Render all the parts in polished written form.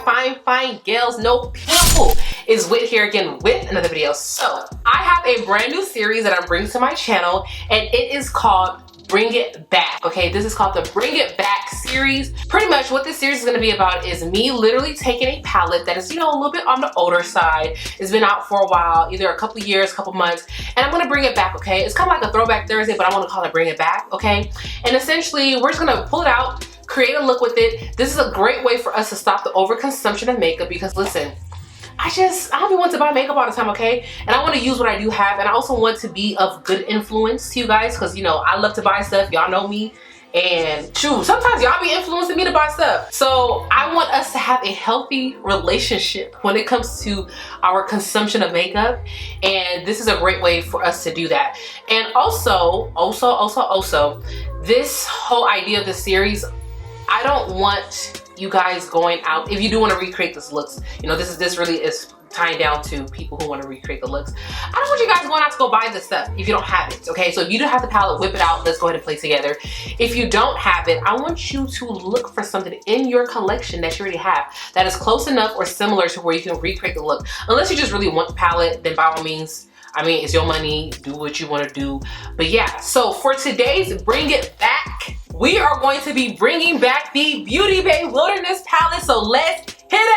my fine gals, no pimple. It's Whit here again with another video. So I have a brand new series that I'm bringing to my channel, and it is called Bring It Back. Okay, this is called the Bring It Back series. Pretty much what this series is going to be about is me literally taking a palette that is, you know, a little bit on the older side. It's been out for a while, either a couple years, couple months, and I'm going to bring it back. Okay, it's kind of like a throwback Thursday, but I want to call it Bring It Back. Okay, and essentially we're just going to pull it out, create a look with it. This is a great way for us to stop the overconsumption of makeup, because listen, I don't be wanting to buy makeup all the time, okay? And I want to use what I do have, and I also want to be of good influence to you guys, because, you know, I love to buy stuff. Y'all know me. And shoot, sometimes y'all be influencing me to buy stuff. So I want us to have a healthy relationship when it comes to our consumption of makeup. And this is a great way for us to do that. And also, this whole idea of the series, I don't want you guys going out, if you do want to recreate this looks, you know, this really is tying down to people who want to recreate the looks. I don't want you guys going out to go buy this stuff if you don't have it, okay? So if you do have the palette, whip it out, let's go ahead and play together. If you don't have it, I want you to look for something in your collection that you already have that is close enough or similar to where you can recreate the look. Unless you just really want the palette, then by all means, I mean, it's your money, do what you want to do. But yeah, so for today's Bring It Back, we are going to be bringing back the Beauty Bay Wilderness palette. So let's hit it!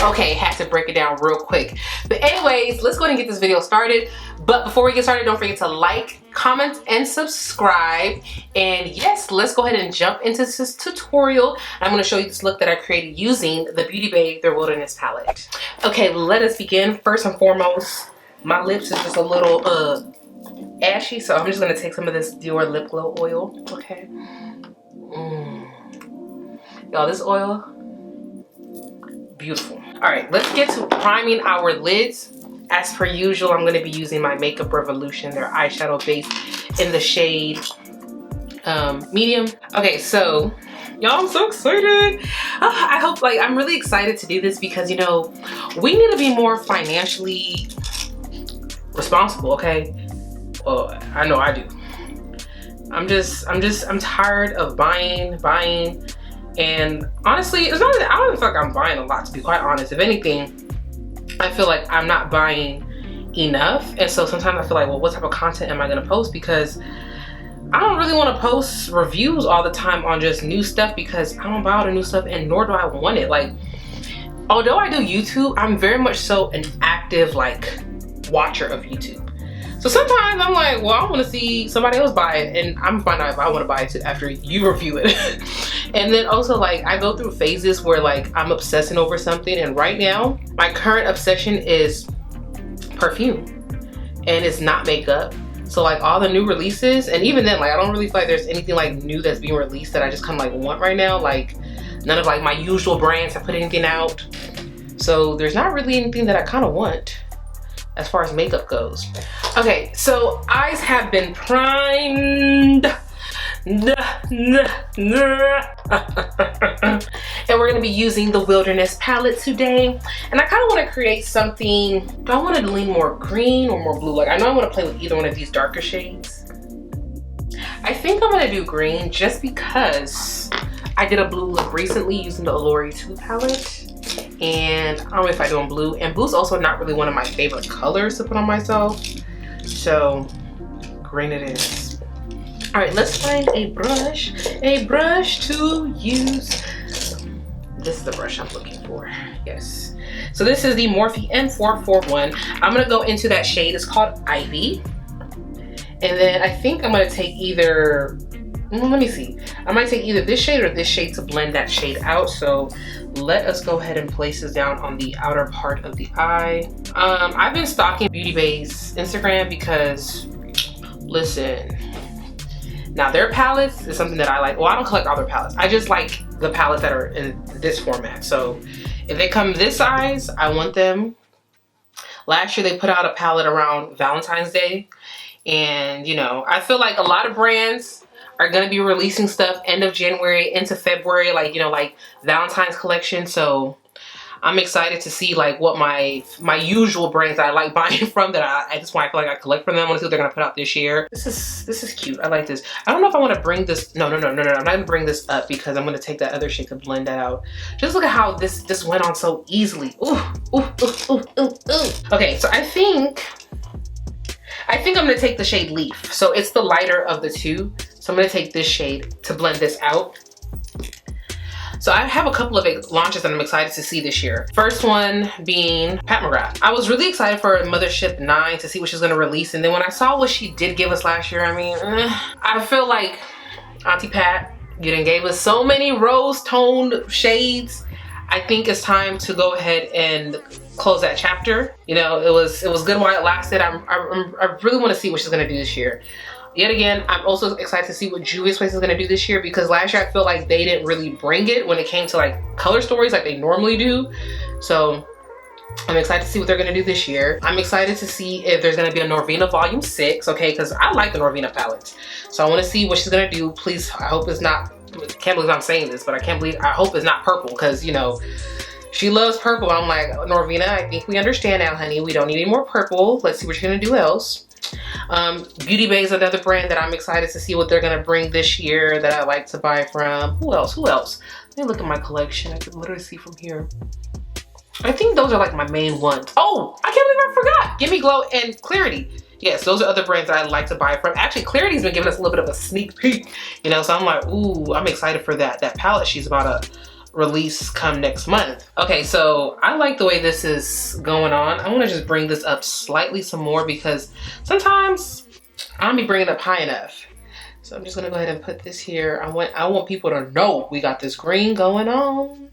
Okay, had to break it down real quick. But anyways, let's go ahead and get this video started. But before we get started, don't forget to like, comment, and subscribe. And yes, let's go ahead and jump into this tutorial. I'm going to show you this look that I created using the Beauty Bay The Wilderness palette. Okay, let us begin. First and foremost, my lips is just a little ashy, so I'm just going to take some of this Dior Lip Glow oil. Okay. Y'all, this oil, beautiful. All right, let's get to priming our lids. As per usual, I'm going to be using my Makeup Revolution, their eyeshadow base in the shade medium. Okay, so y'all, I'm so excited. I hope, like, I'm really excited to do this because, you know, we need to be more financially responsible, okay? Well, I know I do. I'm tired of buying, and honestly, it's not that I don't even feel like I'm buying a lot, to be quite honest. If anything, I feel like I'm not buying enough, and so sometimes I feel like, well, what type of content am I gonna post? Because I don't really want to post reviews all the time on just new stuff, because I don't buy all the new stuff, and nor do I want it. Like, although I do YouTube, I'm very much so an active, like, watcher of YouTube. So sometimes I'm like, well, I want to see somebody else buy it, and I'm find out if I want to buy it after you review it. And then also, like, I go through phases where, like, I'm obsessing over something, and right now my current obsession is perfume, and it's not makeup. So like all the new releases, and even then, like, I don't really feel like there's anything like new that's being released that I just kind of like want right now. Like, none of like my usual brands have put anything out, so there's not really anything that I kind of want as far as makeup goes. Okay, so eyes have been primed. And we're gonna be using the Wilderness palette today. And I kind of want to create something. Do I want to lean more green or more blue? Like, I know I want to play with either one of these darker shades. I think I'm gonna do green just because I did a blue look recently using the Allure 2 palette. And I don't know if I do in blue. And blue's also not really one of my favorite colors to put on myself. So green it is. All right, let's find a brush to use. This is the brush I'm looking for. Yes. So this is the Morphe M441. I'm gonna go into that shade. It's called Ivy. And then I think I'm gonna take either, let me see. I might take either this shade or this shade to blend that shade out. So let us go ahead and place this down on the outer part of the eye. I've been stalking Beauty Bay's Instagram because, listen, now their palettes is something that I like. Well, I don't collect all their palettes. I just like the palettes that are in this format. So if they come this size, I want them. Last year they put out a palette around Valentine's Day. And, you know, I feel like a lot of brands are going to be releasing stuff end of January into February, like, you know, like Valentine's collection. So I'm excited to see like what my usual brands that I like buying from, that I just want, I feel like I collect from them. I want to see what they're gonna put out this year. This is cute. I like this. I don't know if I want to bring this. No. I'm not gonna bring this up because I'm gonna take that other shade to blend that out. Just look at how this went on so easily. Ooh. Okay, so I think I'm gonna take the shade Leaf. So it's the lighter of the two. So I'm gonna take this shade to blend this out. So I have a couple of launches that I'm excited to see this year. First one being Pat McGrath. I was really excited for Mothership 9 to see what she's gonna release. And then when I saw what she did give us last year, I mean, I feel like Auntie Pat, you done gave us so many rose toned shades. I think it's time to go ahead and close that chapter. You know, it was good while it lasted. I really want to see what she's gonna do this year. Yet again, I'm also excited to see what Juvia's Place is gonna do this year, because last year I feel like they didn't really bring it when it came to like color stories like they normally do. So I'm excited to see what they're gonna do this year. I'm excited to see if there's gonna be a Norvina Volume 6, okay? Because I like the Norvina palettes. So I wanna see what she's gonna do. Please, I hope it's not, I can't believe I'm saying this, but I hope it's not purple, because you know, she loves purple. I'm like, Norvina, I think we understand now, honey. We don't need any more purple. Let's see what you're gonna do else. Beauty Bay is another brand that I'm excited to see what they're gonna bring this year that I like to buy from. Who else? Let me look at my collection. I can literally see from here. I think those are like my main ones. Oh, I can't believe I forgot. Gimme Glow and Clarity. Yes, those are other brands that I like to buy from. Actually, Clarity's been giving us a little bit of a sneak peek, you know, so I'm like, ooh, I'm excited for that palette she's about to release come next month. Okay, so I like the way this is going on. I want to just bring this up slightly some more, because sometimes I don't be bringing it up high enough. So I'm just gonna go ahead and put this here. I want people to know we got this green going on.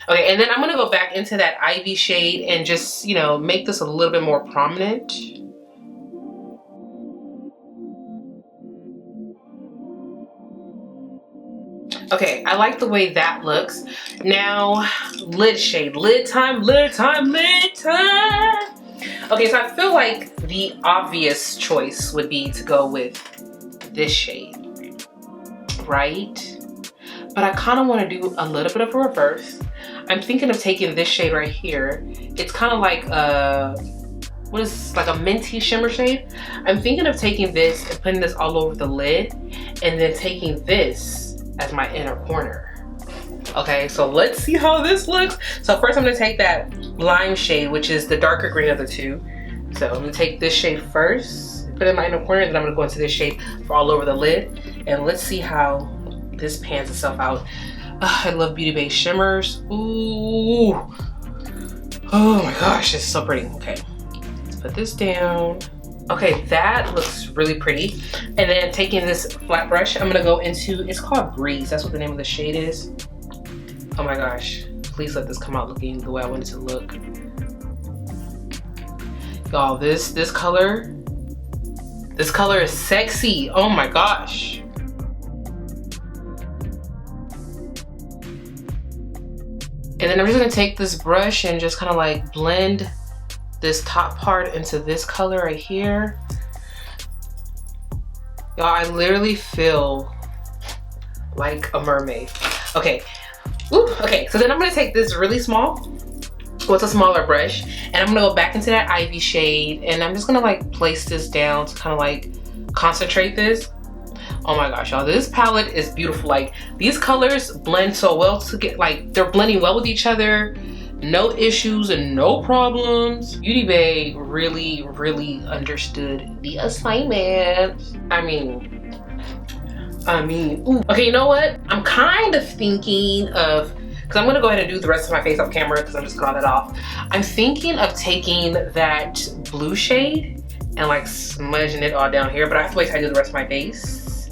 Okay, and then I'm gonna go back into that Ivy shade and just, you know, make this a little bit more prominent. Okay, I like the way that looks. Now, lid shade. Lid time. Okay, so I feel like the obvious choice would be to go with this shade, right? But I kind of want to do a little bit of a reverse. I'm thinking of taking this shade right here. It's kind of like what is this, like a minty shimmer shade? I'm thinking of taking this and putting this all over the lid, and then taking this as my inner corner. Okay, so let's see how this looks. So first I'm gonna take that lime shade, which is the darker green of the two. So I'm gonna take this shade first, put it in my inner corner, and then I'm gonna go into this shade for all over the lid. And let's see how this pans itself out. I love Beauty Bay shimmers. Ooh. Oh my gosh, this is so pretty. Okay, let's put this down. Okay, that looks really pretty. And then taking this flat brush, I'm gonna go into, it's called Breeze. That's what the name of the shade is. Oh my gosh, please let this come out looking the way I want it to look. Y'all, this color is sexy. Oh my gosh. And then I'm just gonna take this brush and just kind of like blend this top part into this color right here. Y'all, I literally feel like a mermaid. Okay. Ooh, okay, so then I'm gonna take this really small, with a smaller brush, and I'm gonna go back into that Ivy shade, and I'm just gonna like place this down to kind of like concentrate this. Oh my gosh, y'all, this palette is beautiful. Like, these colors blend so well together, like they're blending well with each other. No issues and no problems. Beauty Bay really, really understood the assignment. I mean, ooh. Okay, you know what? I'm kind of thinking of, because I'm gonna go ahead and do the rest of my face off camera because I'm just gonna cut that off. I'm thinking of taking that blue shade and like smudging it all down here, but I have to wait till I do the rest of my face.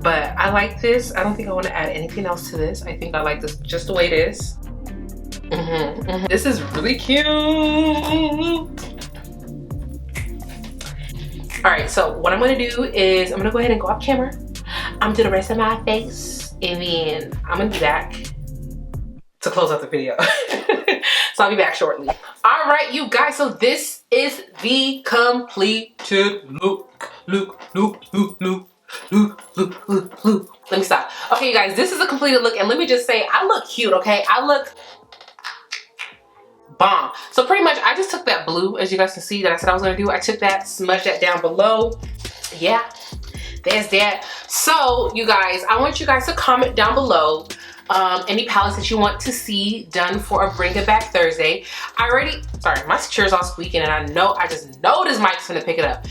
But I like this. I don't think I want to add anything else to this. I think I like this just the way it is. This is really cute. All right, so what I'm gonna do is I'm gonna go ahead and go off camera. I'm gonna do the rest of my face, and then I'm gonna be back to close out the video. So I'll be back shortly. All right, you guys, so this is the completed look. Let me stop. Okay, you guys, this is a completed look, and let me just say, I look cute, okay? I look bomb. So pretty much I just took that blue, as you guys can see, that I said I was gonna do. I took that, smudged that down below. Yeah, there's that. So you guys, I want you guys to comment down below any palettes that you want to see done for a Bring It Back Thursday. Sorry, my chair's all squeaking and I just know this mic's gonna pick it up.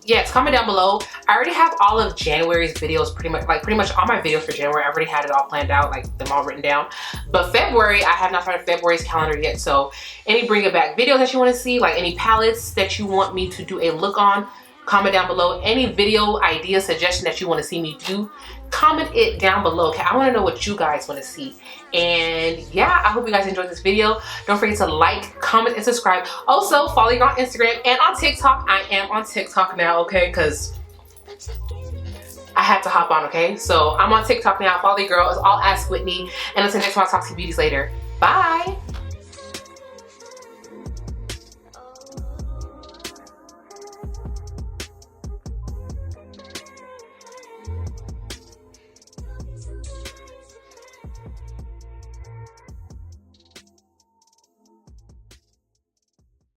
Yes, comment down below. I already have all of January's videos, pretty much all my videos for January. I already had it all planned out, like them all written down. But February, I have not started February's calendar yet. So any Bring It Back videos that you want to see, like any palettes that you want me to do a look on, comment down below. Any video idea, suggestion that you want to see me do, comment it down below. Okay, I want to know what you guys want to see. And yeah, I hope you guys enjoyed this video. Don't forget to like, comment, and subscribe. Also, follow me on Instagram and on TikTok. I am on TikTok now, okay, because I had to hop on, okay? So I'm on TikTok now. Follow the girl. It's all Ask Whitney. And until next time, I'll talk to you beauties later. Bye.